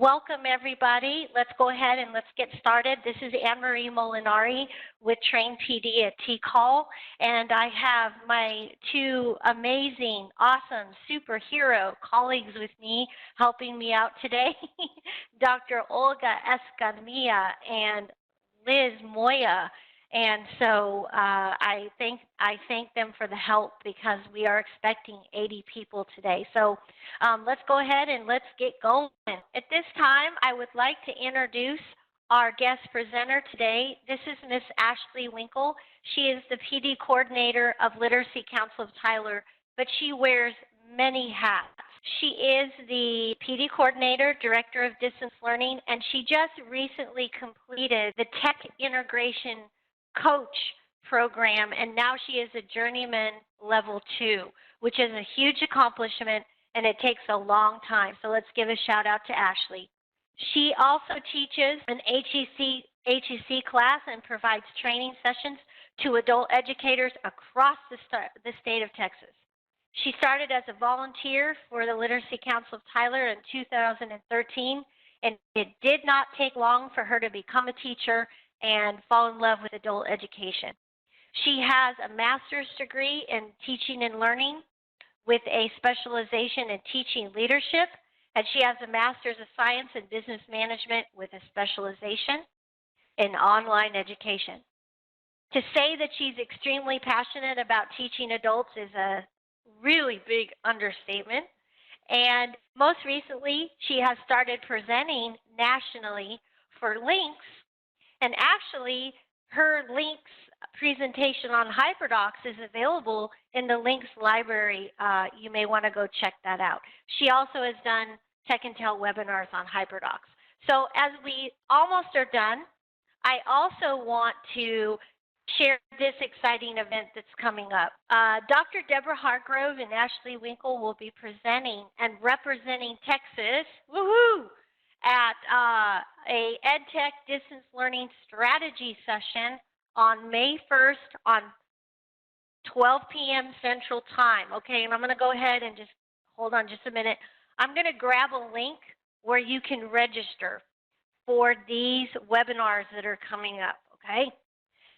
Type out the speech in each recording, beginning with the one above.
Welcome, everybody. Let's go ahead and let's get started. This is Anne-Marie Molinari with Train PD at TCall, and I have my two amazing, awesome, superhero colleagues with me helping me out today, Dr. Olga Escamilla and Liz Moya. And so I thank them for the help because we are expecting 80 people today. So let's go ahead and let's get going. At this time, I would like to introduce our guest presenter today. This is Miss Ashley Winkle. She is the PD coordinator of Literacy Council of Tyler, but she wears many hats. She is the PD coordinator, director of distance learning, and she just recently completed the tech integration coach program, and now she is a journeyman level 2, which is a huge accomplishment, and it takes a long time. So let's give a shout out to Ashley. She also teaches an HEC class and provides training sessions to adult educators across the state of Texas. She started as a volunteer for the Literacy Council of Tyler in 2013, and it did not take long for her to become a teacher and fall in love with adult education. She has a master's degree in teaching and learning with a specialization in teaching leadership, and she has a master's of science in business management with a specialization in online education. To say that she's extremely passionate about teaching adults is a really big understatement. And most recently, she has started presenting nationally for Links. And actually, her Links presentation on HyperDocs is available in the Links library. You may want to go check that out. She also has done Tech and Tell webinars on HyperDocs. So as we almost are done, I also want to share this exciting event that's coming up. Dr. Deborah Hargrove and Ashley Winkle will be presenting and representing Texas, woohoo, at a EdTech distance learning strategy session on May 1st on 12 p.m. Central Time. Okay, and I'm going to go ahead and just hold on just a minute. I'm going to grab a link where you can register for these webinars that are coming up, okay?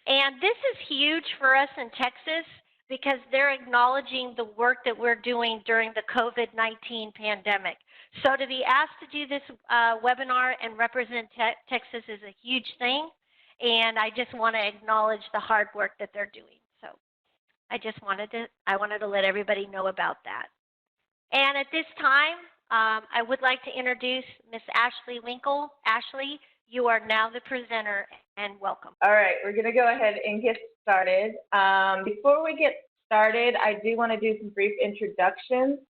And this is huge for us in Texas because they're acknowledging the work that we're doing during the COVID-19 pandemic. So to be asked to do this webinar and represent Texas is a huge thing, and I just want to acknowledge the hard work that they're doing. So I wanted to let everybody know about that. And at this time, I would like to introduce Miss Ashley Winkle. Ashley, you are now the presenter, and welcome. All right, we're going to go ahead and get started. Before we get started, I do want to do some brief introductions.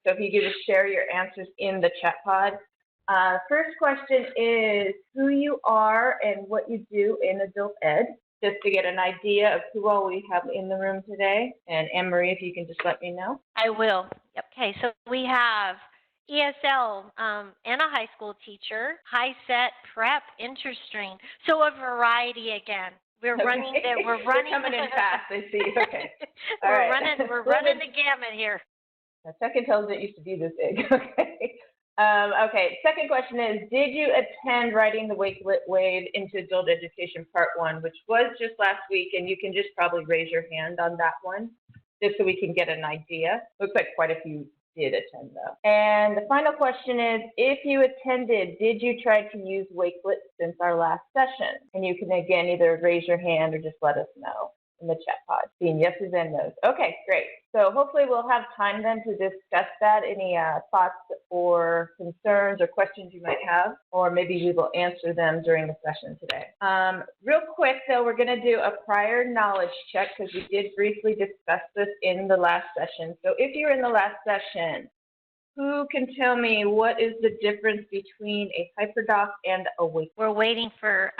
So if you could just share your answers in the chat pod. First question is who you are and what you do in adult ed, just to get an idea of who all we have in the room today. And Anne-Marie, if you can just let me know. I will. Okay, so we have ESL and a high school teacher, HiSET, prep, interstream. So a variety again. We're running. We're coming in fast. I see. Okay. We're running the gamut here. Tech and Tell didn't used to be this big. Okay. Okay. Second question is: did you attend Writing the Wakelet Wave into Adult Education Part 1, which was just last week? And you can just probably raise your hand on that one, just so we can get an idea. Looks like quite a few did attend though. And the final question is, if you attended, did you try to use Wakelet since our last session? And you can again either raise your hand or just let us know in the chat pod. Seeing yeses and nos. Okay, great. So hopefully we'll have time then to discuss that. Any thoughts or concerns or questions you might have, or maybe we will answer them during the session today. Real quick though, we're going to do a prior knowledge check because we did briefly discuss this in the last session. So if you're in the last session, who can tell me what is the difference between a HyperDoc and a Wakelet? We're waiting for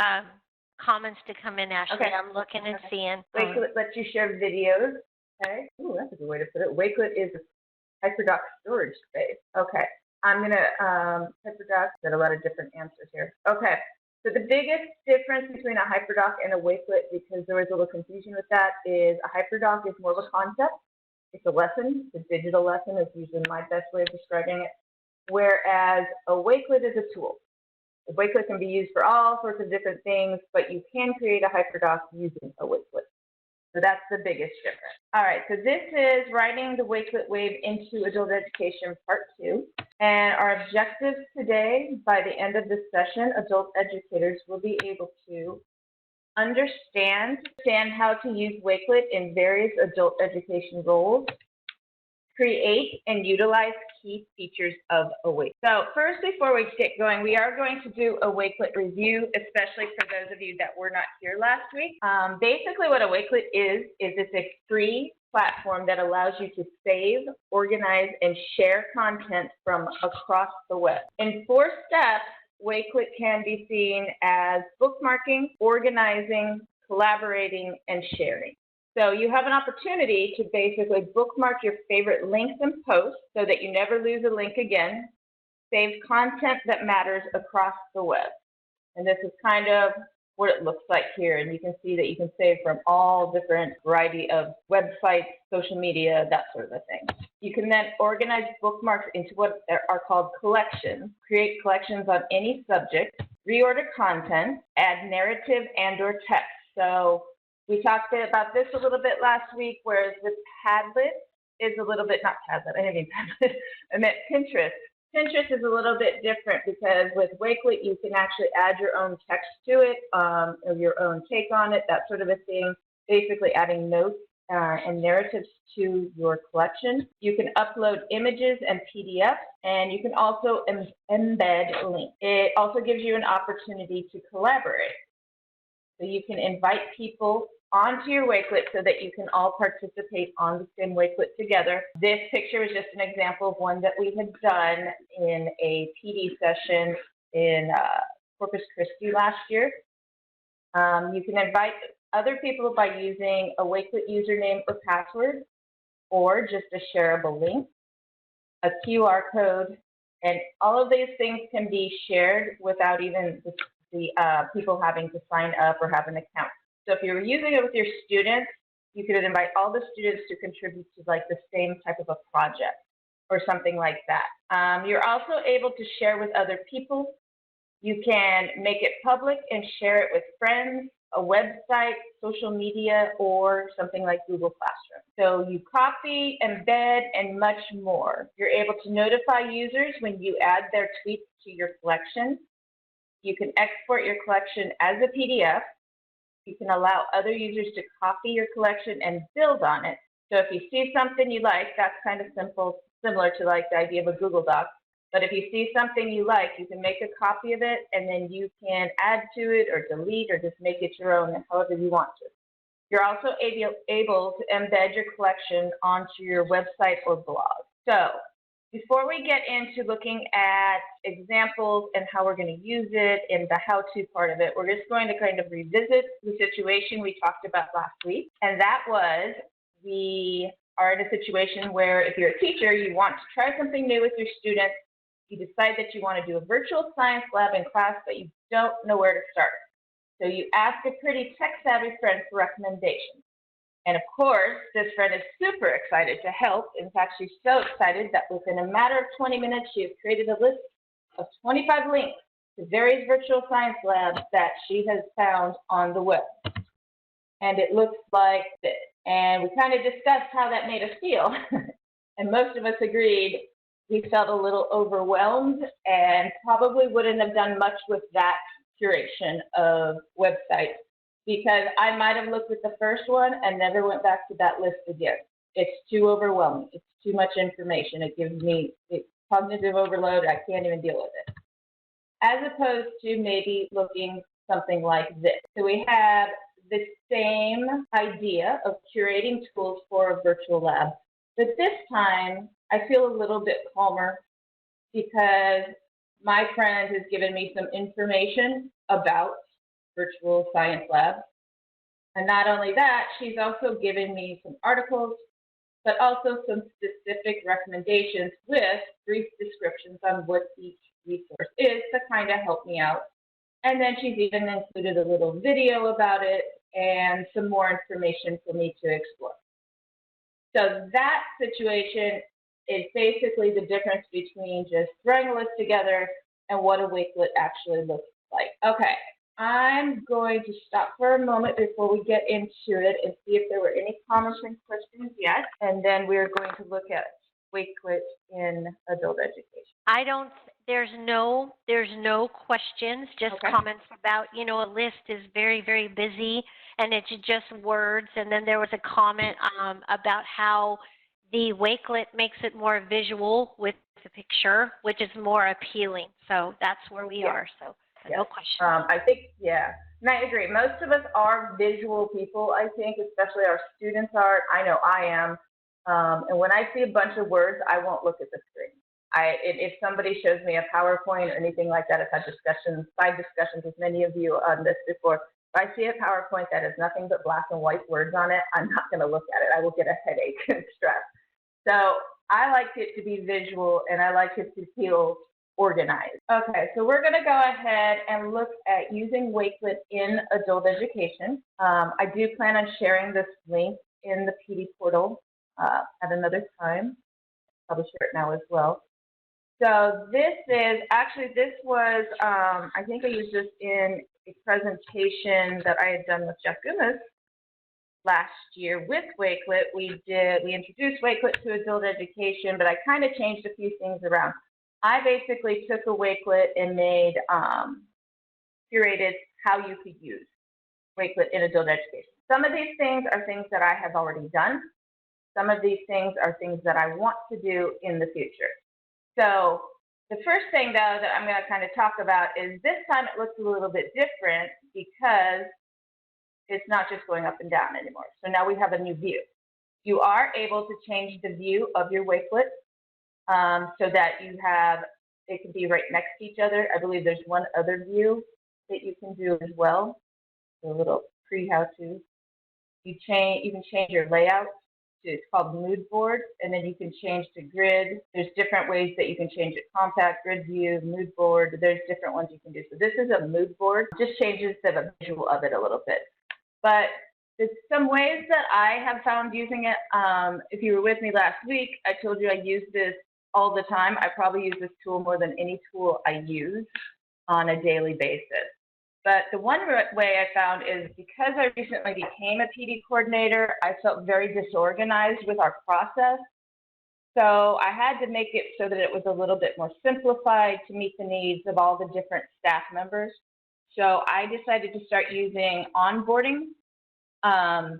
comments to come in, Ashley. Okay. I'm looking and seeing. Wakelet lets you share videos. Okay. Ooh, that's a good way to put it. Wakelet is a HyperDoc storage space. Okay. I'm going to HyperDoc, got a lot of different answers here. Okay. So the biggest difference between a HyperDoc and a Wakelet, because there was a little confusion with that, is a HyperDoc is more of a concept. It's a lesson. It's a digital lesson is usually my best way of describing it. whereas a Wakelet is a tool. A Wakelet can be used for all sorts of different things, but you can create a hyperdoc using a Wakelet. So that's the biggest difference. All right, so this is writing the Wakelet wave into adult education part 2. And our objectives today, by the end of this session, adult educators will be able to understand how to use Wakelet in various adult education roles, create and utilize key features of a Wakelet. So first, before we get going, we are going to do a Wakelet review, especially for those of you that were not here last week. Basically, what a Wakelet is it's a free platform that allows you to save, organize, and share content from across the web. In 4 steps, Wakelet can be seen as bookmarking, organizing, collaborating, and sharing. So you have an opportunity to basically bookmark your favorite links and posts so that you never lose a link again, save content that matters across the web. And this is kind of what it looks like here. And you can see that you can save from all different variety of websites, social media, that sort of a thing. You can then organize bookmarks into what are called collections, create collections on any subject, reorder content, add narrative and or text. So we talked about this a little bit last week, whereas with Padlet is a little bit, not Padlet, I didn't mean Padlet, I meant Pinterest. Pinterest is a little bit different because with Wakelet, you can actually add your own text to it, or your own take on it, that sort of a thing, basically adding notes and narratives to your collection. You can upload images and PDFs, and you can also embed links. It also gives you an opportunity to collaborate. So you can invite people onto your Wakelet so that you can all participate on the same Wakelet together. This picture is just an example of one that we had done in a PD session in Corpus Christi last year. You can invite other people by using a Wakelet username or password, or just a shareable link, a QR code, and all of these things can be shared without even the people having to sign up or have an account. So if you were using it with your students, you could invite all the students to contribute to like the same type of a project or something like that. You're also able to share with other people. You can make it public and share it with friends, a website, social media, or something like Google Classroom. So you copy, embed, and much more. You're able to notify users when you add their tweets to your collection. You can export your collection as a PDF. You can allow other users to copy your collection and build on it. So if you see something you like, that's kind of similar to like the idea of a Google Doc. But if you see something you like, you can make a copy of it, and then you can add to it or delete or just make it your own however you want to. You're also able to embed your collection onto your website or blog. So before we get into looking at examples and how we're going to use it and the how-to part of it, we're just going to kind of revisit the situation we talked about last week. And that was, we are in a situation where if you're a teacher, you want to try something new with your students, you decide that you want to do a virtual science lab in class, but you don't know where to start. So you ask a pretty tech-savvy friend for recommendations. And of course, this friend is super excited to help. In fact, she's so excited that within a matter of 20 minutes, she has created a list of 25 links to various virtual science labs that she has found on the web. And it looks like this. And we kind of discussed how that made us feel. And most of us agreed we felt a little overwhelmed and probably wouldn't have done much with that curation of websites, because I might have looked at the first one and never went back to that list again. It's too overwhelming. It's too much information. It gives me cognitive overload. I can't even deal with it. As opposed to maybe looking something like this. So we have the same idea of curating tools for a virtual lab, but this time I feel a little bit calmer because my friend has given me some information about virtual science labs. And not only that, she's also given me some articles, but also some specific recommendations with brief descriptions on what each resource is to kind of help me out. And then she's even included a little video about it and some more information for me to explore. So that situation It's basically the difference between just throwing a list together and what a Wakelet actually looks like. Okay, I'm going to stop for a moment before we get into it and see if there were any comments and questions yet, and then we're going to look at Wakelet in adult education. There's no questions, just Okay. comments about, a list is very, very busy and it's just words. And then there was a comment about how the Wakelet makes it more visual with the picture, which is more appealing. So that's where we are. So no questions. I think, and I agree. Most of us are visual people, I think, especially our students are. I know I am. And when I see a bunch of words, I won't look at the screen. If somebody shows me a PowerPoint or anything like that, I've had side discussions with many of you on this before. If I see a PowerPoint that has nothing but black and white words on it, I'm not going to look at it. I will get a headache and stress. So I like it to be visual, and I like it to feel organized. Okay, so we're going to go ahead and look at using Wakelet in adult education. I do plan on sharing this link in the PD portal at another time. Probably share it now as well. So this was, I think I used this in a presentation that I had done with Jeff Gumas last year with Wakelet. We introduced Wakelet to adult education, but I kind of changed a few things around. I basically took a Wakelet and curated how you could use Wakelet in adult education. Some of these things are things that I have already done. Some of these things are things that I want to do in the future. So the first thing, though, that I'm going to kind of talk about is this time it looks a little bit different because it's not just going up and down anymore. So now we have a new view. You are able to change the view of your Wakelet so that it can be right next to each other. I believe there's one other view that you can do as well. So a little pre-how-to. You can change your layout. It's called mood board, and then you can change to grid. There's different ways that you can change it: compact, grid view, mood board. There's different ones you can do. So this is a mood board. Just changes the visual of it a little bit. But there's some ways that I have found using it. If you were with me last week, I told you I use this all the time. I probably use this tool more than any tool I use on a daily basis. But the one way I found is because I recently became a PD coordinator, I felt very disorganized with our process. So I had to make it so that it was a little bit more simplified to meet the needs of all the different staff members. So I decided to start using onboarding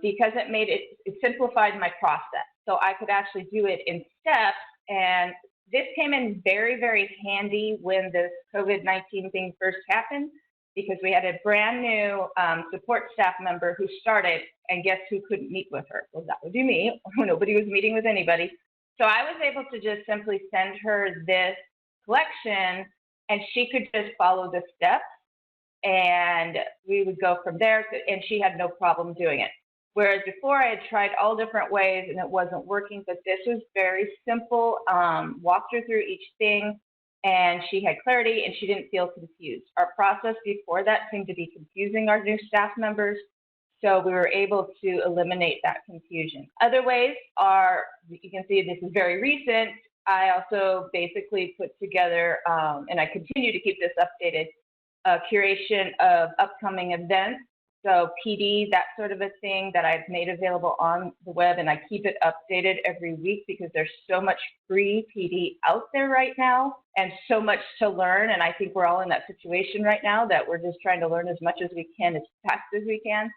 because it simplified my process. So I could actually do it in steps, and this came in very, very handy when this COVID-19 thing first happened, because we had a brand new support staff member who started, and guess who couldn't meet with her? Well, that would be me. Nobody was meeting with anybody. So I was able to just simply send her this collection, and she could just follow the steps, and we would go from there, and she had no problem doing it. Whereas before I had tried all different ways and it wasn't working, but this was very simple, walked her through each thing, and she had clarity and she didn't feel confused. Our process before that seemed to be confusing our new staff members, so we were able to eliminate that confusion. Other ways are, you can see this is very recent, I also basically put together, and I continue to keep this updated, a curation of upcoming events. So PD, that sort of a thing that I've made available on the web, and I keep it updated every week because there's so much free PD out there right now and so much to learn. And I think we're all in that situation right now that we're just trying to learn as much as we can, as fast as we can.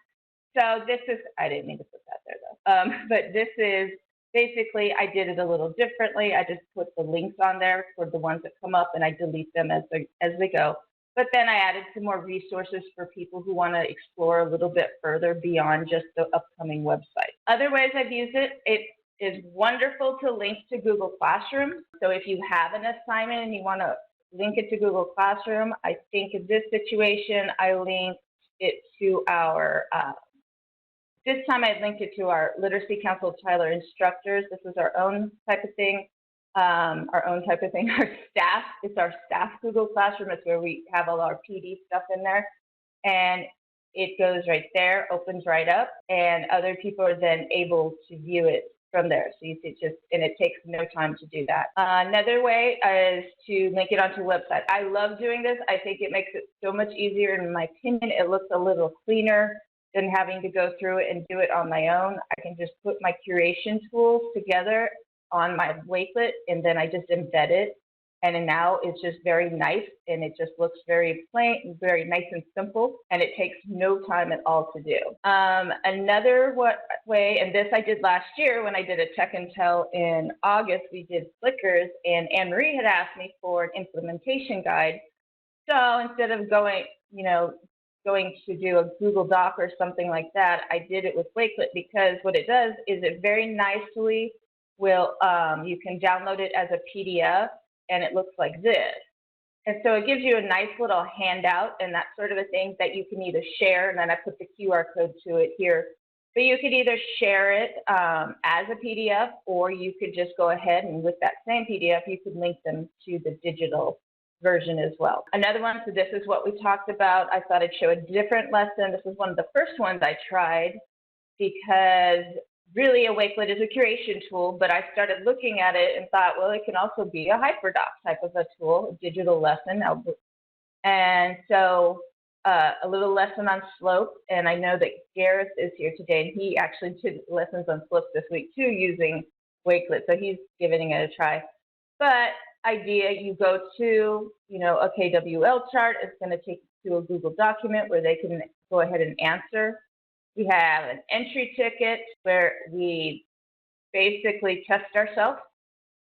So this is, I didn't mean to put that there though, but this is basically, I did it a little differently. I just put the links on there for the ones that come up, and I delete them as they go. But then I added some more resources for people who want to explore a little bit further beyond just the upcoming website. Other ways I've used it, it is wonderful to link to Google Classroom. So if you have an assignment and you want to link it to Google Classroom, I think in this situation, I linked it to our, this time I linked it to our Literacy Council Tyler instructors. This is our own type of thing. Our staff, it's our staff Google Classroom. It's where we have all our PD stuff in there. And it goes right there, opens right up, and other people are then able to view it from there. So you see and it takes no time to do that. Another way is to link it onto a website. I love doing this. I think it makes it so much easier. In my opinion, it looks a little cleaner than having to go through it and do it on my own. I can just put my curation tools together on my Wakelet, and then I just embed it. And then now it's just very nice, and it just looks very plain, very nice and simple, and it takes no time at all to do. Another way, and this I did last year when I did a Tech and Tell in August, we did Flickrs, and Anne-Marie had asked me for an implementation guide. So instead of going to do a Google Doc or something like that, I did it with Wakelet, because what it does is it very nicely will, you can download it as a PDF, and it looks like this. And so it gives you a nice little handout and that sort of a thing that you can either share, and then I put the QR code to it here. But you could either share it as a PDF, or you could just go ahead and with that same PDF, you could link them to the digital version as well. Another one, so this is what we talked about. I thought I'd show a different lesson. This is one of the first ones I tried, because really a Wakelet is a curation tool, but I started looking at it and thought, well, it can also be a hyperdoc type of a tool, a digital lesson. And so a little lesson on slope, and I know that Gareth is here today, and he actually did lessons on slope this week too using Wakelet, so he's giving it a try. But idea, you go to, a KWL chart, it's going to take you to a Google document where they can go ahead and answer. We have an entry ticket where we basically test ourselves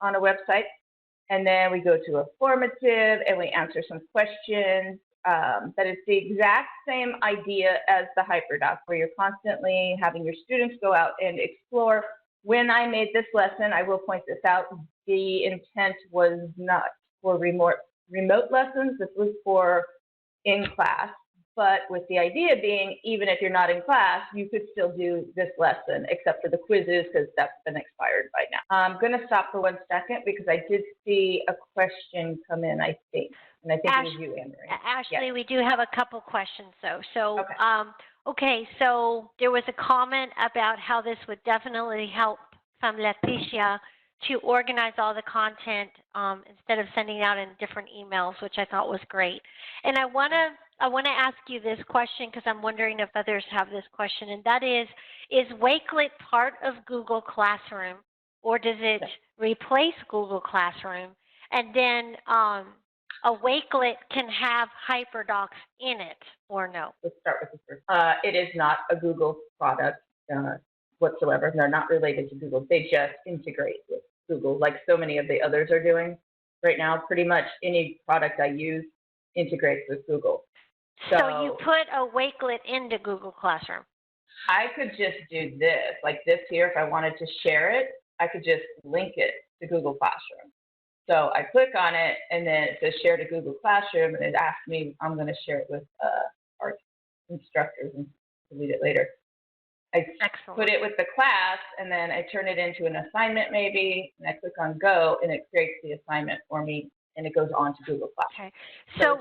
on a website, and then we go to a formative and we answer some questions. That is the exact same idea as the hyperdoc, where you're constantly having your students go out and explore. When I made this lesson, I will point this out, the intent was not for remote lessons. This was for in class. But with the idea being, even if you're not in class, you could still do this lesson, except for the quizzes, because that's been expired by now. I'm going to stop for 1 second, because I did see a question come in, I think. And I think it was you, Anne-Marie. Ashley, yes. We do have a couple questions, though. So, okay. So there was a comment about how this would definitely help from Leticia to organize all the content instead of sending out in different emails, which I thought was great. And I want to ask you this question, because I'm wondering if others have this question, and that is Wakelet part of Google Classroom, or does it replace Google Classroom? And then a Wakelet can have hyperdocs in it, or no? Let's start with the first. It is not a Google product whatsoever. They're not related to Google. They just integrate with Google, like so many of the others are doing right now. Pretty much any product I use integrates with Google. So you put a Wakelet into Google Classroom? I could just do this, like this here. If I wanted to share it, I could just link it to Google Classroom. So I click on it, and then it says share to Google Classroom, and it asks me, I'm going to share it with our instructors and delete it later. I put it with the class, and then I turn it into an assignment maybe, and I click on go, and it creates the assignment for me, and it goes on to Google Classroom. Okay. So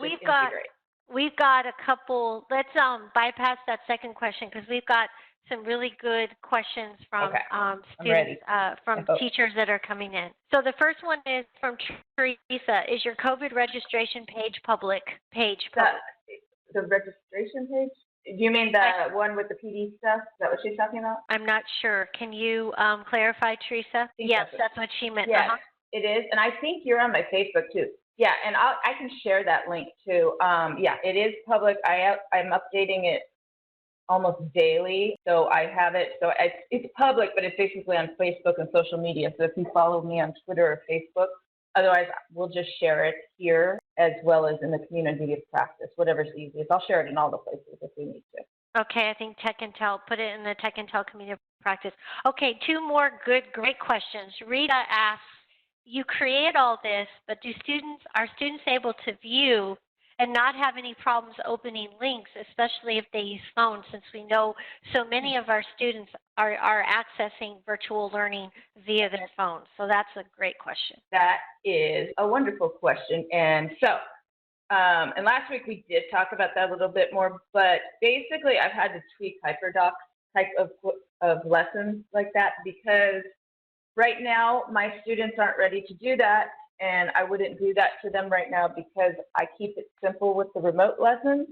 we've got a couple. Let's bypass that second question, because we've got some really good questions from students, from teachers that are coming in. So the first one is from Teresa. Is your COVID registration page public? The registration page? Do you mean the one with the PD stuff? Is that what she's talking about? I'm not sure. Can you clarify, Teresa? Yes, that's what she meant. Yes, it is. And I think you're on my Facebook too. Yeah, and I can share that link too. Yeah, it is public. I'm updating it almost daily. So I have it. So it's public, but it's basically on Facebook and social media. So if you follow me on Twitter or Facebook, otherwise we'll just share it here as well as in the community of practice, whatever's easiest. I'll share it in all the places if we need to. Okay, I think Tech and Tell, put it in the Tech and Tell community of practice. Okay, two more great questions. Rita asks, you create all this, but are students able to view and not have any problems opening links, especially if they use phones, since we know so many of our students are accessing virtual learning via their phones? So that's a great question. That is a wonderful question. And so, and last week we did talk about that a little bit more, but basically I've had to tweak hyperdoc type of lessons like that, because Right now, my students aren't ready to do that, and I wouldn't do that to them right now because I keep it simple with the remote lessons.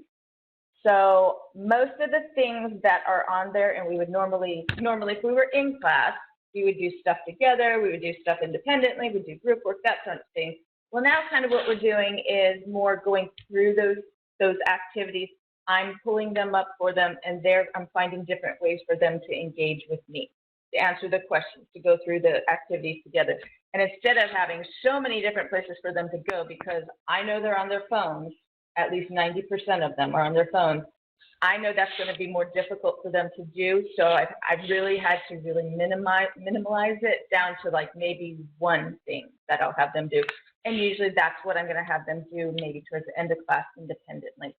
So most of the things that are on there, and we would normally if we were in class, we would do stuff together, we would do stuff independently, we'd do group work, that sort of thing. Well, now kind of what we're doing is more going through those activities. I'm pulling them up for them, and I'm finding different ways for them to engage with me, to answer the questions, to go through the activities together. And instead of having so many different places for them to go, because I know they're on their phones, at least 90% of them are on their phones, I know that's going to be more difficult for them to do. So I've really had to really minimalize it down to like maybe one thing that I'll have them do. And usually that's what I'm going to have them do maybe towards the end of class independently.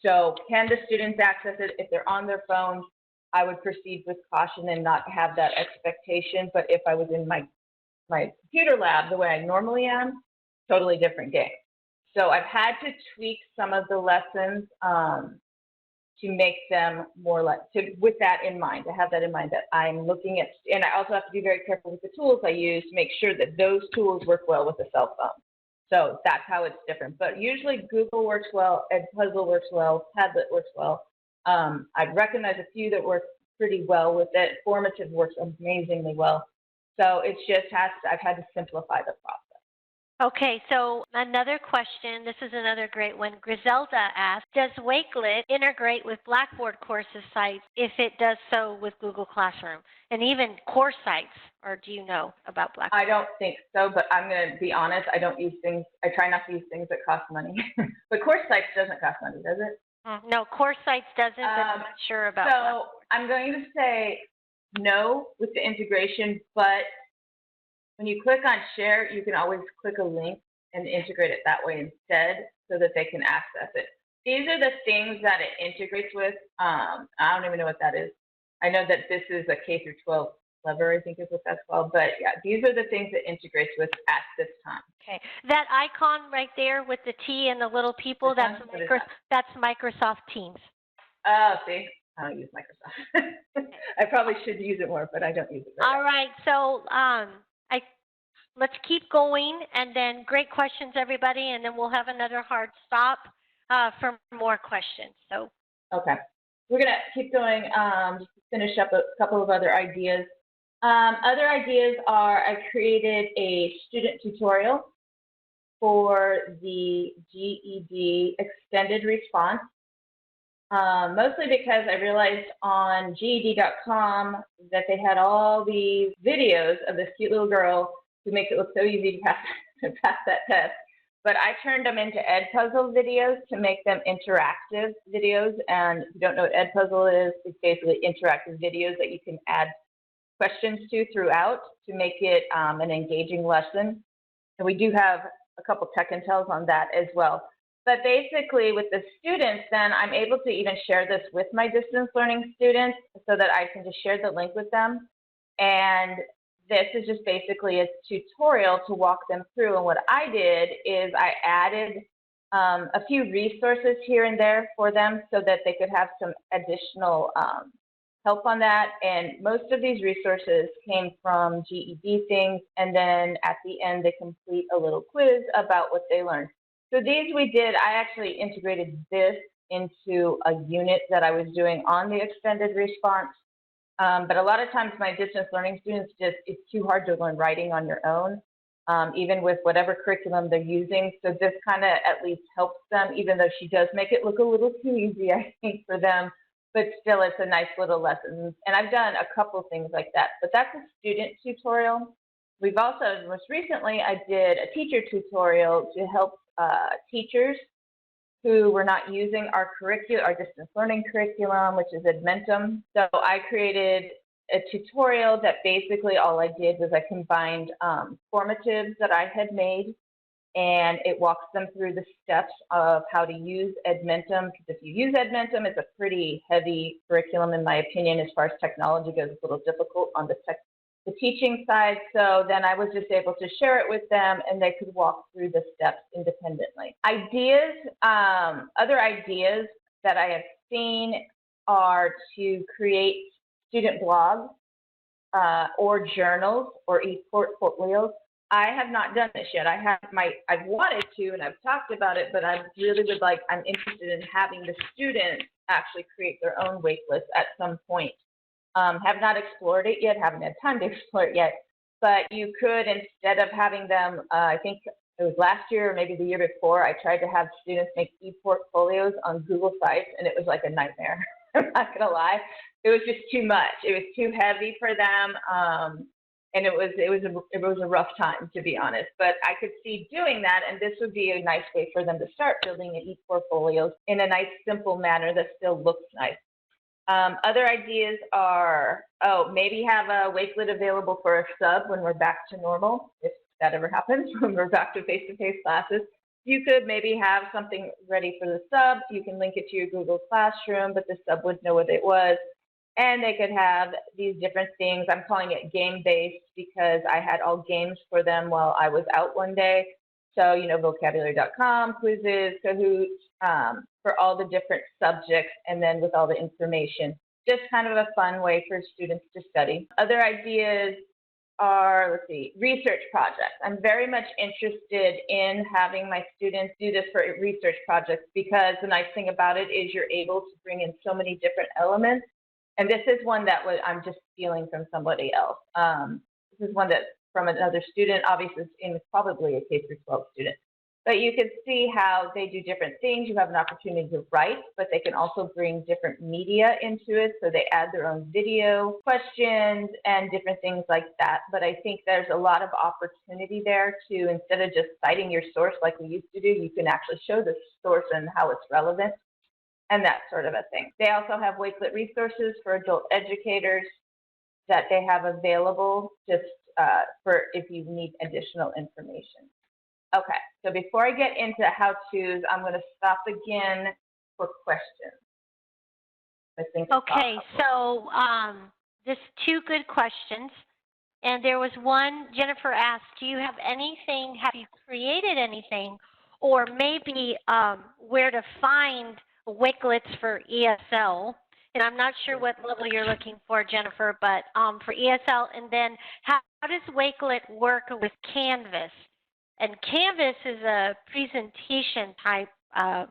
So can the students access it? If they're on their phones, I would proceed with caution and not have that expectation. But if I was in my computer lab the way I normally am, totally different game. So I've had to tweak some of the lessons to make them more with that in mind, to have that in mind, that I'm looking at, and I also have to be very careful with the tools I use to make sure that those tools work well with the cell phone. So that's how it's different. But usually Google works well, Edpuzzle works well, Padlet works well. I've recognized a few that work pretty well with it. Formative works amazingly well. So it's just I've had to simplify the process. Okay, so another question, this is another great one. Griselda asked, does Wakelet integrate with Blackboard courses sites if it does so with Google Classroom? And even course sites, or do you know about Blackboard? I don't think so, but I'm going to be honest, I don't use things, I try not to use things that cost money. But course sites doesn't cost money, does it? No, course sites doesn't, but I'm not sure about So Blackboard. I'm going to say no with the integration, but when you click on share, you can always click a link and integrate it that way instead so that they can access it. These are the things that it integrates with. I don't even know what that is. I know that this is a K through 12 Clever, I think is what that's called. But yeah, these are the things it integrates with at this time. Okay, that icon right there with the T and the little people, that's Microsoft Teams. Oh, see, I don't use Microsoft. I probably should use it more, but I don't use it. All right, so let's keep going, and then great questions, everybody, and then we'll have another hard stop for more questions. So. Okay, we're gonna keep going. Just to finish up a couple of other ideas. Other ideas are I created a student tutorial for the GED extended response. Mostly because I realized on GED.com that they had all these videos of this cute little girl who makes it look so easy to pass that test. But I turned them into Edpuzzle videos to make them interactive videos. And if you don't know what Edpuzzle is, it's basically interactive videos that you can add questions to throughout to make it an engaging lesson. And we do have a couple tech and tells on that as well. But basically with the students, then I'm able to even share this with my distance learning students so that I can just share the link with them. And this is just basically a tutorial to walk them through. And what I did is I added a few resources here and there for them so that they could have some additional help on that. And most of these resources came from GED things. And then at the end, they complete a little quiz about what they learned. So these we did, I actually integrated this into a unit that I was doing on the extended response. But a lot of times my distance learning students it's too hard to learn writing on your own, even with whatever curriculum they're using. So this kind of at least helps them, even though she does make it look a little too easy, I think, for them. But still, it's a nice little lesson. And I've done a couple things like that. But that's a student tutorial. We've also, most recently, I did a teacher tutorial to help teachers who were not using our distance learning curriculum, which is Edmentum. So I created a tutorial that basically all I did was I combined formatives that I had made, and it walks them through the steps of how to use Edmentum. Because if you use Edmentum, it's a pretty heavy curriculum, in my opinion, as far as technology goes. It's a little difficult on the teaching side. So then I was just able to share it with them, and they could walk through the steps independently. Other ideas that I have seen are to create student blogs or journals or e-portfolios. I have not done this yet. I've wanted to and I've talked about it, but I'm interested in having the students actually create their own Wakelets at some point. Have not explored it yet, haven't had time to explore it yet, but you could, instead of having them, I think it was last year or maybe the year before, I tried to have students make e-portfolios on Google Sites, and it was like a nightmare. I'm not gonna lie. It was just too much. It was too heavy for them, and it was a rough time, to be honest. But I could see doing that, and this would be a nice way for them to start building an e-portfolios in a nice, simple manner that still looks nice. Other ideas are, maybe have a Wakelet available for a sub when we're back to normal, if that ever happens, when we're back to face-to-face classes. You could maybe have something ready for the sub. You can link it to your Google Classroom, but the sub would know what it was. And they could have these different things. I'm calling it game-based because I had all games for them while I was out one day. So, you know, vocabulary.com, quizzes, Kahoot, for all the different subjects, and then with all the information. Just kind of a fun way for students to study. Other ideas are, let's see, research projects. I'm very much interested in having my students do this for research projects because the nice thing about it is you're able to bring in so many different elements. And this is one that I'm just stealing from somebody else. This is one that from another student, obviously it's probably a K-12 student. But you can see how they do different things. You have an opportunity to write, but they can also bring different media into it. So they add their own video, questions, and different things like that. But I think there's a lot of opportunity there to, instead of just citing your source like we used to do, you can actually show the source and how it's relevant and that sort of a thing. They also have Wakelet resources for adult educators that they have available just for if you need additional information. Okay, so before I get into how-tos, I'm going to stop again for questions. I think. Okay, so there's two good questions. And there was one, Jennifer asked, do you have anything, have you created anything, or maybe where to find Wakelets for ESL? And I'm not sure what level you're looking for, Jennifer, but for ESL, and then how does Wakelet work with Canvas? And Canvas is a presentation type. No,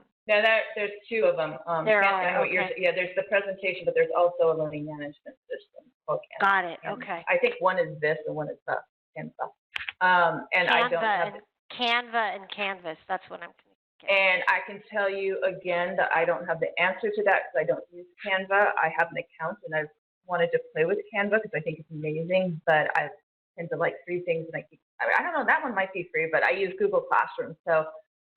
there's two of them. There are, okay. Yeah, there's the presentation, but there's also a learning management system called Canvas. Got it, okay. I think one is this and one is Canva. And I don't have Canva and Canvas, that's what I'm thinking. And I can tell you again that I don't have the answer to that because I don't use Canva. I have an account and I've wanted to play with Canva because I think it's amazing, but I tend to like free things and I don't know, that one might be free, but I use Google Classroom, so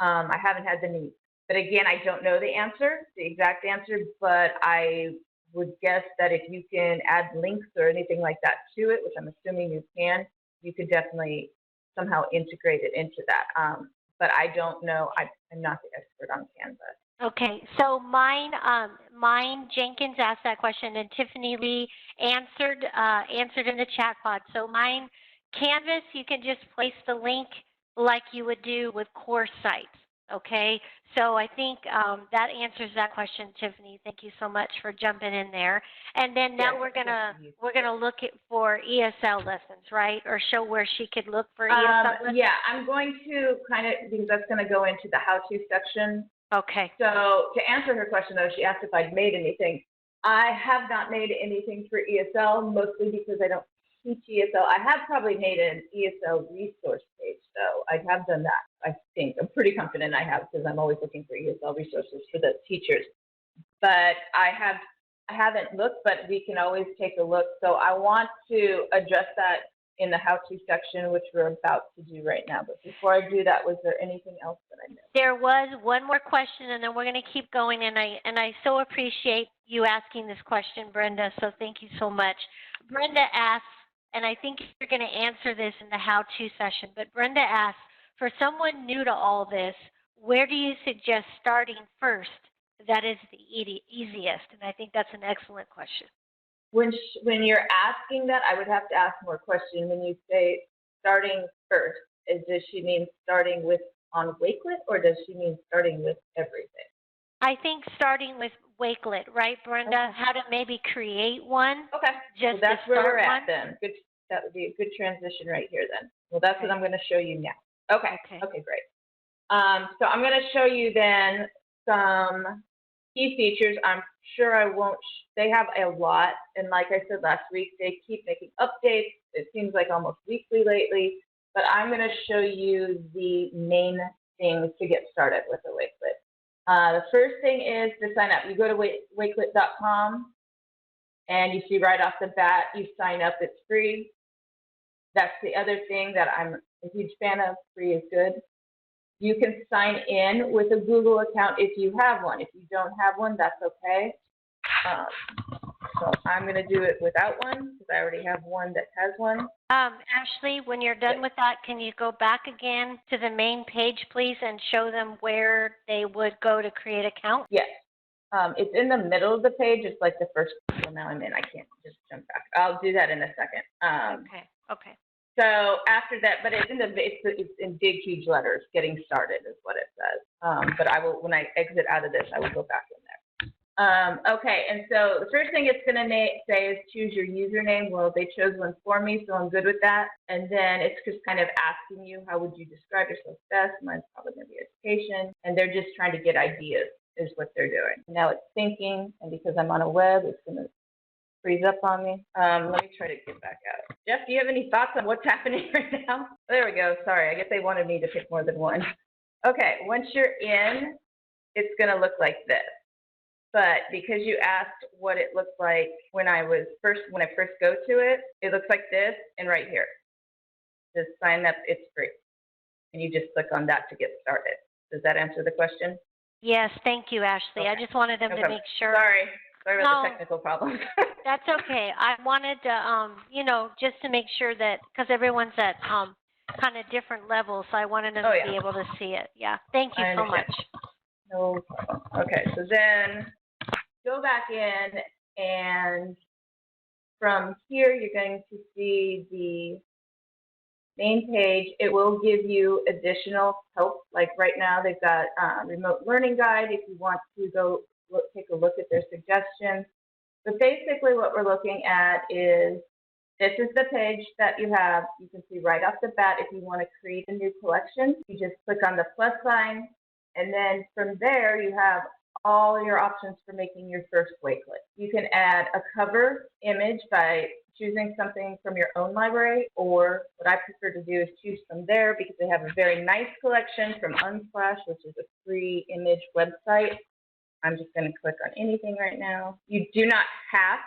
I haven't had the need. But again, I don't know the answer, the exact answer, but I would guess that if you can add links or anything like that to it, which I'm assuming you can, you could definitely somehow integrate it into that. But I don't know, I'm not the expert on Canva. Okay, so mine Jenkins asked that question, and Tiffany Lee answered in the chat pod. So mine, Canvas, you can just place the link like you would do with course sites. Okay, so I think that answers that question, Tiffany. Thank you so much for jumping in there. And then now we're gonna look for ESL lessons, right? Or show where she could look for ESL lessons. Yeah, I'm going to kind of, because that's going to go into the how-to section. Okay. So to answer her question, though, she asked if I'd made anything. I have not made anything for ESL, mostly because I don't teach ESL. I have probably made an ESL resource page, though. I have done that, I think. I'm pretty confident I have because I'm always looking for ESL resources for the teachers. But I haven't looked, but we can always take a look. So I want to address that in the how-to section, which we're about to do right now. But before I do that, was there anything else that I missed? There was one more question, and then we're going to keep going. And I so appreciate you asking this question, Brenda. So thank you so much. Brenda asks, and I think you're going to answer this in the how-to session, but Brenda asks, for someone new to all this, where do you suggest starting first? That is the easiest, and I think that's an excellent question. When you're asking that, I would have to ask more questions. When you say starting first, does she mean starting with on Wakelet, or does she mean starting with everything? I think starting with Wakelet, right, Brenda? Okay. How to maybe create one. Okay. Just Well, that's to where start we're at one. then. Good. That would be a good transition right here then. Well, that's what Okay. I'm going to show you now. Okay. Okay. Okay, great. So I'm going to show you then some key features. I'm sure I won't, they have a lot. And like I said last week, they keep making updates. It seems like almost weekly lately. But I'm going to show you the main things to get started with the Wakelet. The first thing is to sign up. You go to wakelet.com and you see right off the bat, you sign up, it's free. That's the other thing that I'm a huge fan of. Free is good. You can sign in with a Google account if you have one. If you don't have one, that's okay. So I'm going to do it without one because I already have one that has one. Ashley, when you're done with that, can you go back again to the main page, please, and show them where they would go to create an account? Yes. It's in the middle of the page. It's like the first, well, now I'm in. I can't just jump back. I'll do that in a second. Okay. Okay. So after that, but it's in big, huge letters, getting started is what it says. But I will, when I exit out of this, I will go back in there. Okay, and so the first thing it's going to say is choose your username. Well, they chose one for me, so I'm good with that. And then it's just kind of asking you, how would you describe yourself best? Mine's probably going to be education. And they're just trying to get ideas is what they're doing. Now it's thinking, and because I'm on a web, it's going to freeze up on me. Let me try to get back out. Jeff, do you have any thoughts on what's happening right now? There we go. Sorry, I guess they wanted me to pick more than one. Okay, once you're in, it's going to look like this. But because you asked what it looked like when I first go to it, it looks like this and right here. Just sign up, it's free. And you just click on that to get started. Does that answer the question? Yes, thank you, Ashley. Okay. I just wanted them to make sure. Sorry about the technical problems. That's okay. I wanted to, just to make sure that, because everyone's at kind of different levels, so I wanted them to be able to see it. Yeah, thank you so much. No problem. Okay, so then go back in, and from here you're going to see the main page. It will give you additional help. Like right now, they've got remote learning guide if you want to go take a look at their suggestions. But basically what we're looking at is, this is the page that you have. You can see right off the bat if you want to create a new collection. You just click on the plus sign, and then from there you have all your options for making your first Wakelet. You can add a cover image by choosing something from your own library, or what I prefer to do is choose from there because they have a very nice collection from Unsplash, which is a free image website. I'm just going to click on anything right now. You do not have,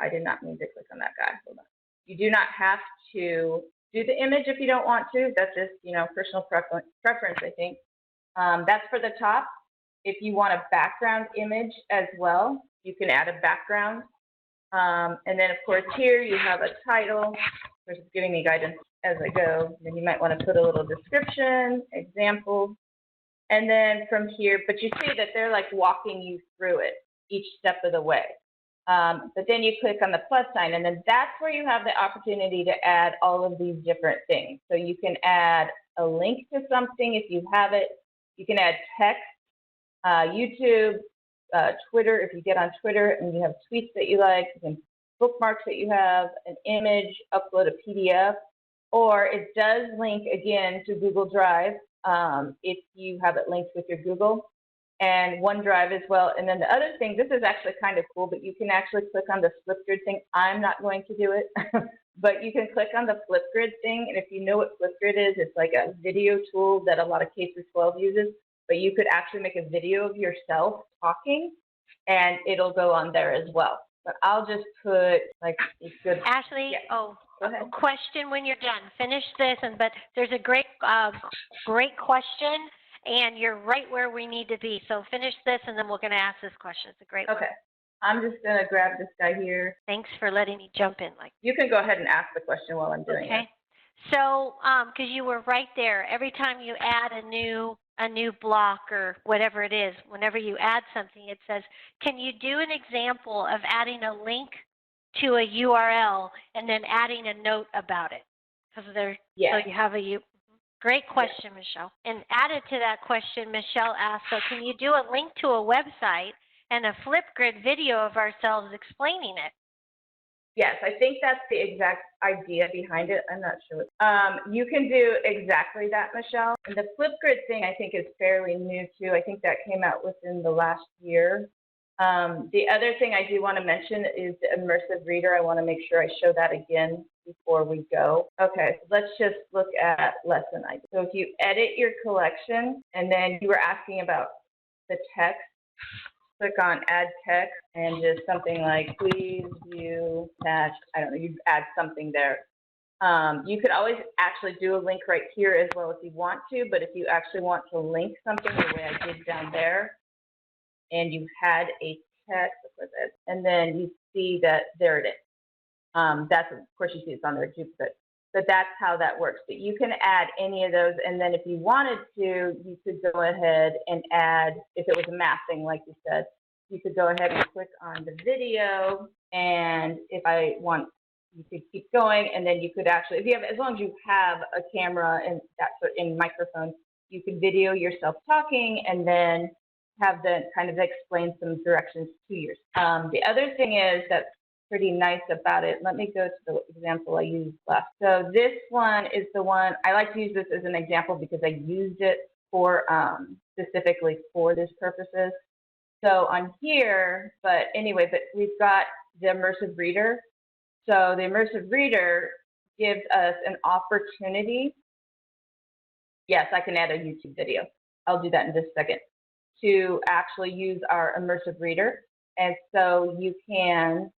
I did not mean to click on that guy, hold on. You do not have to do the image if you don't want to. That's just, personal preference, I think. That's for the top. If you want a background image as well, you can add a background. And then, of course, here you have a title. Of course, it's giving me guidance as I go. Then you might want to put a little description, example. And then from here, but you see that they're like walking you through it each step of the way. But then you click on the plus sign, and then that's where you have the opportunity to add all of these different things. So you can add a link to something if you have it. You can add text, YouTube, Twitter, if you get on Twitter and you have tweets that you like, you can bookmarks that you have, an image, upload a PDF, or it does link again to Google Drive if you have it linked with your Google, and OneDrive as well. And then the other thing, this is actually kind of cool, but you can actually click on the Flipgrid thing. I'm not going to do it, but you can click on the Flipgrid thing, and if you know what Flipgrid is, it's like a video tool that a lot of K-12 uses, but you could actually make a video of yourself talking, and it'll go on there as well. But I'll just put like it's good. Ashley, Go ahead. Question when you're done. Finish this, but there's a great question, and you're right where we need to be. So finish this, and then we're going to ask this question. It's a great one. Okay. I'm just going to grab this guy here. Thanks for letting me jump in. You can go ahead and ask the question while I'm doing it. Okay. So, because you were right there, every time you add a new block or whatever it is, whenever you add something, it says, can you do an example of adding a link to a URL and then adding a note about it? Because so you have Great question, Michelle. And added to that question, Michelle asked, so can you do a link to a website and a Flipgrid video of ourselves explaining it? Yes, I think that's the exact idea behind it. I'm not sure. You can do exactly that, Michelle. And the Flipgrid thing, I think, is fairly new, too. I think that came out within the last year. The other thing I do want to mention is the immersive reader. I want to make sure I show that again before we go. Okay, so let's just look at lesson ideas. So if you edit your collection, and then you were asking about the text, click on add text and just something like please view attached. I don't know, you add something there. You could always actually do a link right here as well if you want to, but if you actually want to link something the way I did down there, and you had a text with it, and then you see that there it is. That's, of course, you see it's on there too, but that's how that works. But you can add any of those, and then if you wanted to, you could go ahead and add, if it was a math thing, like you said, you could go ahead and click on the video, and if I want, you could keep going, and then you could actually, if you have, as long as you have a camera and that sort in microphone, you can video yourself talking, and then have the kind of explain some directions to yourself. The other thing is that's pretty nice about it. Let me go to the example I used last. So this one is the one, I like to use this as an example because I used it for specifically for this purposes. So on here, but anyway, but we've got the immersive reader. So the immersive reader gives us an opportunity. Yes, I can add a YouTube video. I'll do that in just a second. To actually use our immersive reader. And so you can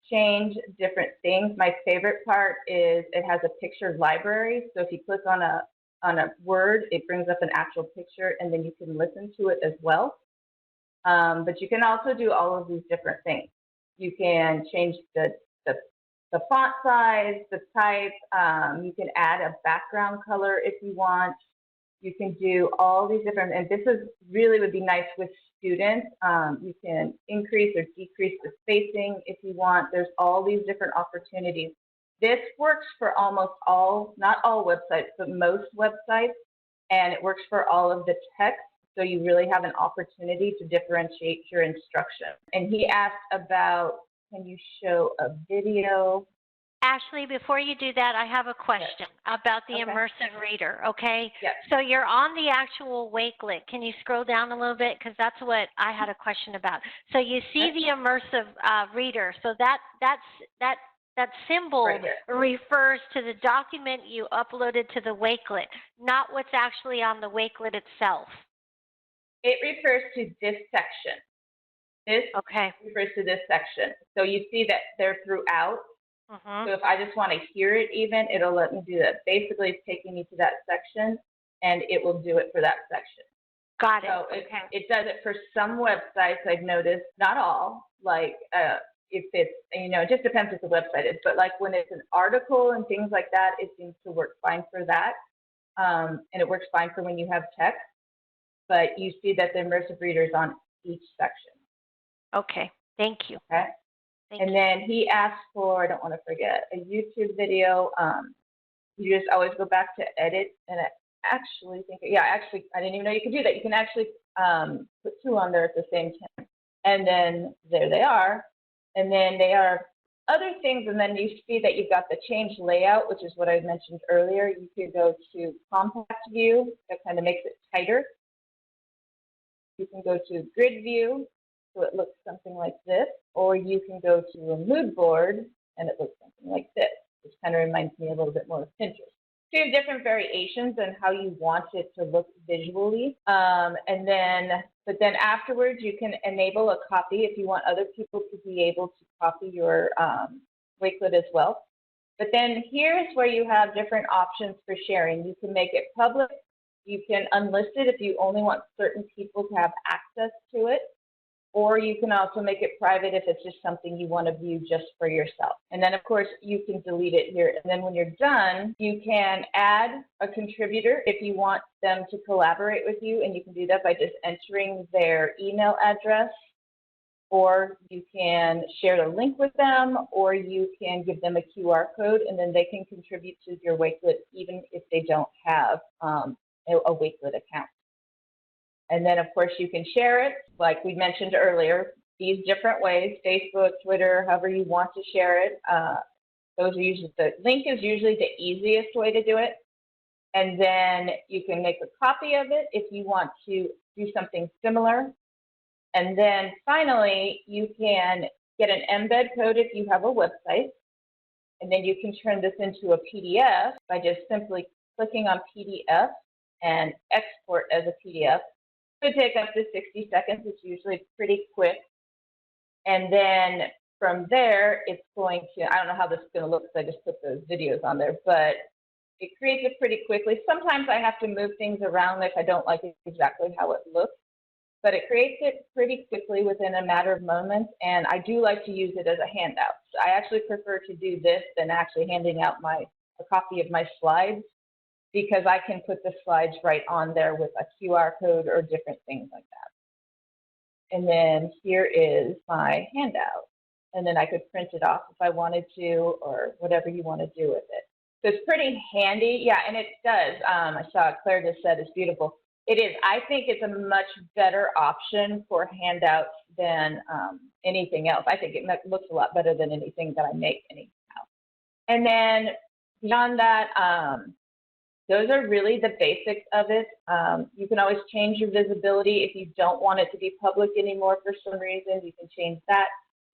change different things. My favorite part is it has a picture library. So if you click on a word, it brings up an actual picture, and then you can listen to it as well. But you can also do all of these different things. You can change the font size, the type. You can add a background color if you want. You can do all these different, and this is really would be nice with students. You can increase or decrease the spacing if you want. There's all these different opportunities. This works for almost all, not all websites, but most websites, and it works for all of the text. So you really have an opportunity to differentiate your instruction. And he asked about, can you show a video? Ashley, before you do that, I have a question about the immersive reader, okay? Yes. So you're on the actual Wakelet. Can you scroll down a little bit? Because that's what I had a question about. So you see the immersive reader. So that symbol Right refers to the document you uploaded to the Wakelet, not what's actually on the Wakelet itself. It refers to this section. This refers to this section. So you see that they're throughout. So if I just want to hear it even, it'll let me do that. Basically, it's taking me to that section, and it will do it for that section. Got it. So it does it for some websites, I've noticed, not all, like if it's, it just depends what the website is, but like when it's an article and things like that, it seems to work fine for that. And it works fine for when you have text, but you see that the immersive reader is on each section. Okay, thank you. Okay. And then he asked for, I don't want to forget, a YouTube video. You just always go back to edit, and I actually think, I didn't even know you could do that. You can actually put two on there at the same time. And then there they are. And then they are other things, and then you see that you've got the change layout, which is what I mentioned earlier. You could go to compact view, that kind of makes it tighter. You can go to grid view, so it looks something like this, or you can go to a mood board and it looks something like this, which kind of reminds me a little bit more of Pinterest. So you have different variations on how you want it to look visually. But then afterwards, you can enable a copy if you want other people to be able to copy your Wakelet as well. But then here's where you have different options for sharing. You can make it public. You can unlist it if you only want certain people to have access to it. Or you can also make it private if it's just something you want to view just for yourself. And then, of course, you can delete it here. And then when you're done, you can add a contributor if you want them to collaborate with you. And you can do that by just entering their email address or you can share the link with them, or you can give them a QR code, and then they can contribute to your Wakelet even if they don't have a Wakelet account. And then, of course, you can share it, like we mentioned earlier, these different ways, Facebook, Twitter, however you want to share it. Those are usually, the link is usually the easiest way to do it. And then you can make a copy of it if you want to do something similar. And then finally, you can get an embed code if you have a website. And then you can turn this into a PDF by just simply clicking on PDF and export as a PDF. It could take up to 60 seconds. It's usually pretty quick. And then from there, it's going to, I don't know how this is going to look because I just put those videos on there, but it creates it pretty quickly. Sometimes I have to move things around if I don't like it exactly how it looks, but it creates it pretty quickly within a matter of moments, and I do like to use it as a handout. So I actually prefer to do this than actually handing out a copy of my slides, because I can put the slides right on there with a QR code or different things like that. And then here is my handout, and then I could print it off if I wanted to, or whatever you want to do with it. So it's pretty handy. Yeah, and it does. I saw Claire just said it's beautiful. It is. I think it's a much better option for handouts than anything else. I think it looks a lot better than anything that I make anyhow. And then beyond that, those are really the basics of it. You can always change your visibility if you don't want it to be public anymore for some reason. You can change that.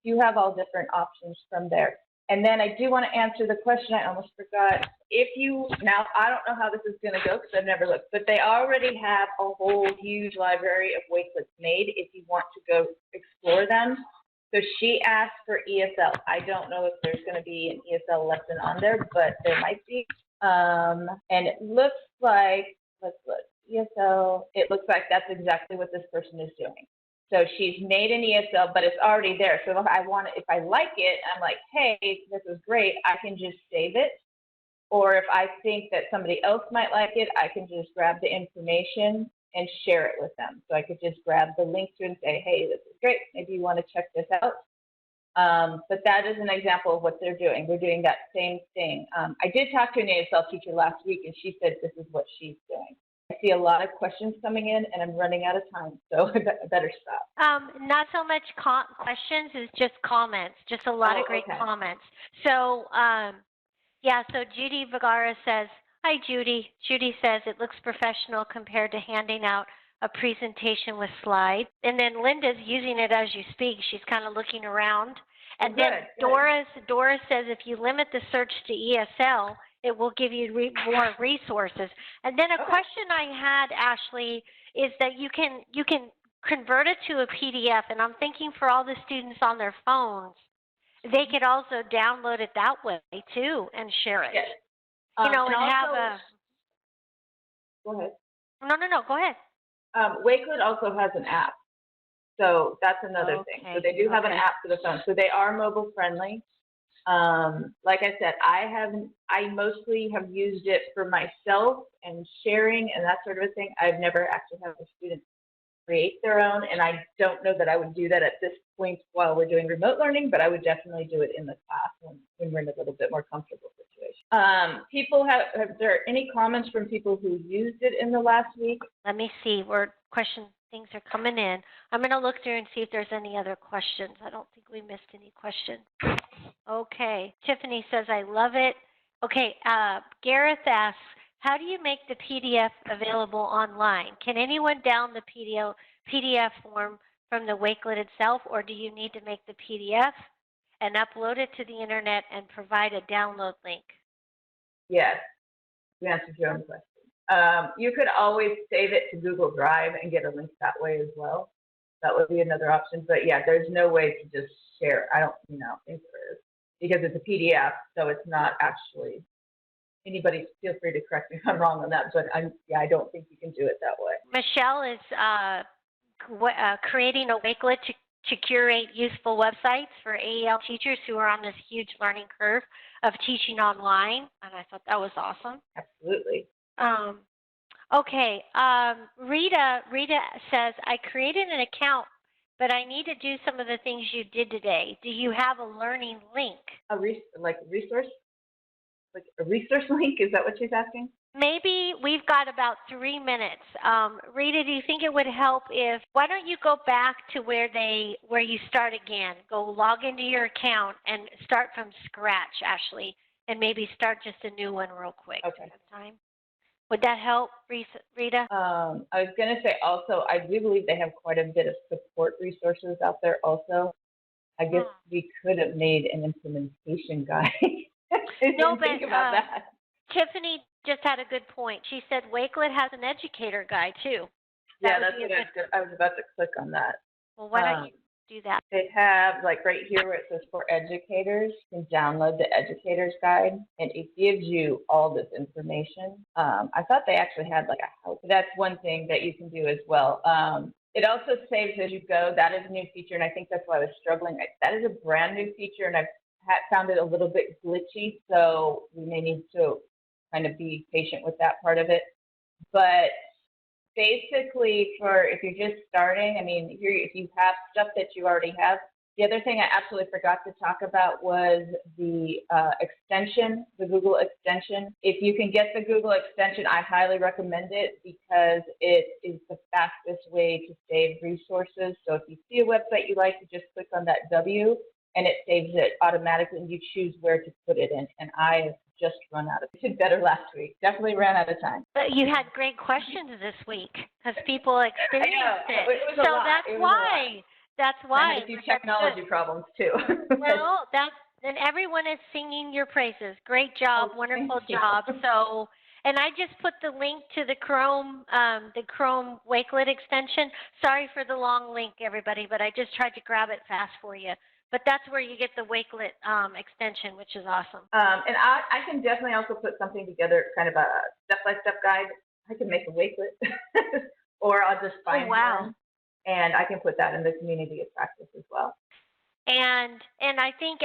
You have all different options from there. And then I do want to answer the question I almost forgot. Now I don't know how this is going to go because I've never looked, but they already have a whole huge library of Wakelets made if you want to go explore them. So she asked for ESL. I don't know if there's going to be an ESL lesson on there, but there might be. And it looks like, let's look, ESL, it looks like that's exactly what this person is doing. So she's made an ESL, but it's already there. So if I like it, I'm like, hey, this is great, I can just save it. Or if I think that somebody else might like it, I can just grab the information and share it with them. So I could just grab the link to it and say, hey, this is great, maybe you want to check this out. But that is an example of what they're doing. They're doing that same thing. I did talk to an ESL teacher last week, and she said this is what she's doing. I see a lot of questions coming in, and I'm running out of time, so I better stop. Not so much questions, it's just comments, just a lot of great comments. So, yeah, so Judy Vergara says, hi, Judy. Judy says, it looks professional compared to handing out a presentation with slides. And then Linda's using it as you speak. She's kind of looking around. And then Doris says, if you limit the search to ESL, it will give you more resources. And then a question I had, Ashley, is that you can convert it to a PDF, and I'm thinking for all the students on their phones, they could also download it that way too and share it. Yes. You know, and also, have a. Go ahead. No, go ahead. Wakelet also has an app, so that's another thing. So they do have an app for the phone. So they are mobile friendly. Like I said, I mostly have used it for myself and sharing and that sort of a thing. I've never actually had a student create their own, and I don't know that I would do that at this point while we're doing remote learning, but I would definitely do it in the class when we're in a little bit more comfortable situation. Have there any comments from people who used it in the last week? Let me see where things are coming in. I'm going to look through and see if there's any other questions. I don't think we missed any questions. Okay, Tiffany says, I love it. Okay, Gareth asks, how do you make the PDF available online? Can anyone download the PDF form from the Wakelet itself, or do you need to make the PDF and upload it to the internet and provide a download link? Yes, to answer your own question. You could always save it to Google Drive and get a link that way as well. That would be another option. But yeah, there's no way to just share. I don't think there is, because it's a PDF, so it's not actually. Anybody, feel free to correct me if I'm wrong on that, but I don't think you can do it that way. Michelle is creating a Wakelet to curate useful websites for AEL teachers who are on this huge learning curve of teaching online, and I thought that was awesome. Absolutely. Okay, Rita says, I created an account but I need to do some of the things you did today. Do you have a learning link? Like resource? Like a resource link? Is that what she's asking? Maybe we've got about 3 minutes. Rita, do you think it would help if, why don't you go back to where you start again? Go log into your account and start from scratch, Ashley, and maybe start just a new one real quick. Okay. Do you have time? Would that help, Rita? I was going to say also, I do believe they have quite a bit of support resources out there also. I guess we could have made an implementation guide. No, but think about that. Tiffany just had a good point. She said Wakelet has an educator guide too. Yeah, that's what I was about to click on that. Well, why don't you do that? They have, like right here where it says for educators, you can download the educator's guide, and it gives you all this information. I thought they actually had like a help. That's one thing that you can do as well. It also saves as you go. That is a new feature, and I think that's why I was struggling. That is a brand new feature, and I've found it a little bit glitchy, so we may need to kind of be patient with that part of it. But basically, if you're just starting, I mean, if you have stuff that you already have. The other thing I absolutely forgot to talk about was the extension, the Google extension. If you can get the Google extension, I highly recommend it because it is the fastest way to save resources. So if you see a website you like, you just click on that W and it saves it automatically, and you choose where to put it in. And I just run out of it. Did better last week. Definitely ran out of time. But you had great questions this week because people experienced it. It was so that's why. That's why. I had a few technology problems too. Well, and everyone is singing your praises. Great job, wonderful job. So, and I just put the link to the Chrome Wakelet extension. Sorry for the long link, everybody, but I just tried to grab it fast for you. But that's where you get the Wakelet extension, which is awesome. And I can definitely also put something together, kind of a step-by-step guide. I can make a Wakelet, or I'll just find one, and I can put that in the community of practice as well. And I think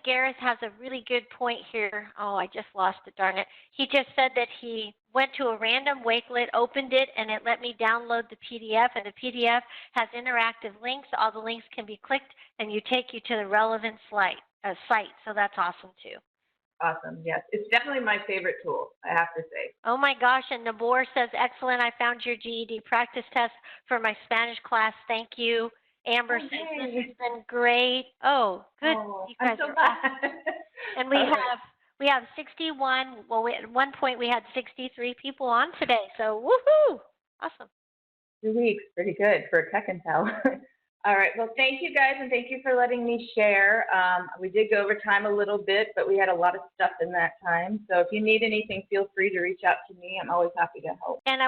Gareth has a really good point here. Oh, I just lost it, darn it. He just said that he went to a random Wakelet, opened it, and it let me download the PDF, and the PDF has interactive links. All the links can be clicked, and you take you to the relevant site. So that's awesome too. Awesome, yes. It's definitely my favorite tool, I have to say. Oh my gosh, and Nabor says, excellent, I found your GED practice test for my Spanish class, thank you. Amber says, this has been great. Oh, good. You guys are awesome. And we have 61, well, at one point we had 63 people on today, so woohoo, awesome. 2 weeks, pretty good for Tech Intel. All right, well, thank you guys, and thank you for letting me share. We did go over time a little bit, but we had a lot of stuff in that time. So if you need anything, feel free to reach out to me. I'm always happy to help. And I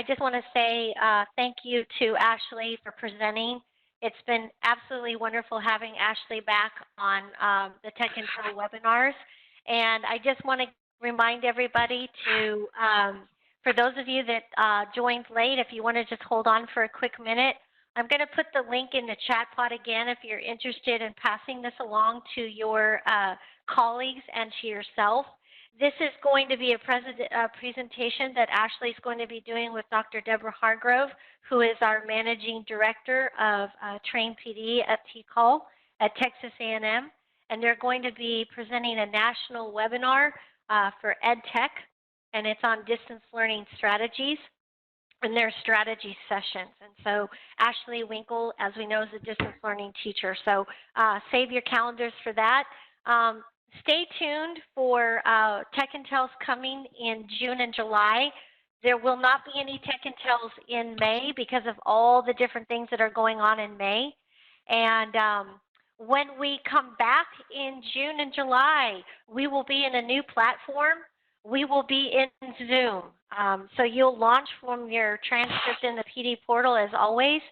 just want to say thank you to Ashley for presenting. It's been absolutely wonderful having Ashley back on the Tech Intel webinars. And I just want to remind everybody to, for those of you that joined late, if you want to just hold on for a quick minute, I'm going to put the link in the chat pod again if you're interested in passing this along to your colleagues and to yourself. This is going to be a presentation that Ashley is going to be doing with Dr. Deborah Hargrove, who is our Managing Director of Train PD at TCAL at Texas A&M. And they're going to be presenting a national webinar for EdTech, and it's on distance learning strategies. And their strategy sessions. And so Ashley Winkle, as we know, is a distance learning teacher. So save your calendars for that. Stay tuned for Tech Intels coming in June and July. There will not be any Tech Intels in May because of all the different things that are going on in May. And when we come back in June and July, we will be in a new platform. We will be in Zoom. So you'll launch from your transcript in the PD portal as always,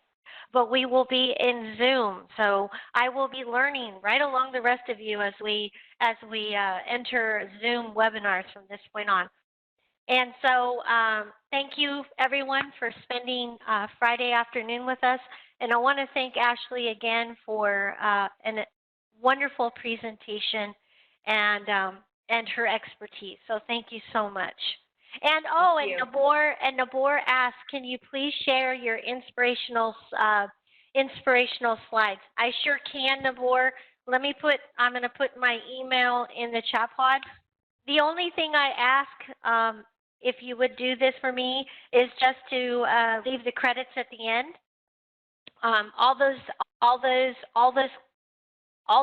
but we will be in Zoom. So I will be learning right along the rest of you as we enter Zoom webinars from this point on. And so thank you everyone for spending Friday afternoon with us. And I want to thank Ashley again for a wonderful presentation and her expertise. So thank you so much. And Thank oh, you. and Nabor asked, can you please share your inspirational slides? I sure can, Nabor. I'm going to put my email in the chat pod. The only thing I ask, if you would do this for me, is just to leave the credits at the end. All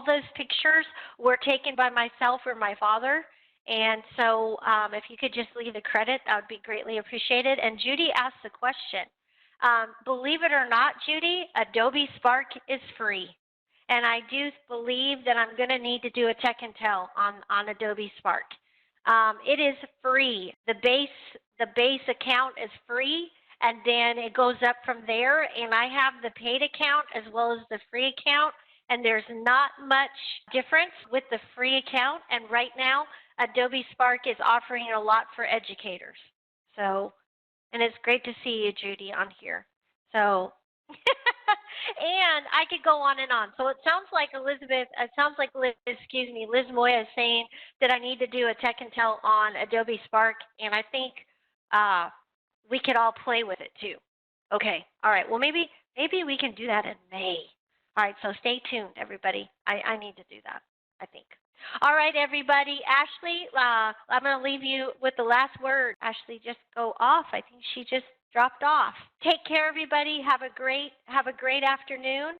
those pictures were taken by myself or my father. And so if you could just leave the credit, that would be greatly appreciated. And Judy asked the question. Believe it or not, Judy, Adobe Spark is free. And I do believe that I'm going to need to do a tech and tell on Adobe Spark. It is free. The base account is free, and then it goes up from there. And I have the paid account as well as the free account, and there's not much difference with the free account. And right now, Adobe Spark is offering a lot for educators. So, and it's great to see you, Judy, on here. So, and I could go on and on. So it sounds like Liz Moya is saying that I need to do a tech and tell on Adobe Spark, and I think we could all play with it too. Okay, all right. Well, maybe we can do that in May. All right, so stay tuned, everybody. I need to do that, I think. All right, everybody. Ashley, I'm going to leave you with the last word. Ashley just go off. I think she just dropped off. Take care, everybody. Have a great afternoon.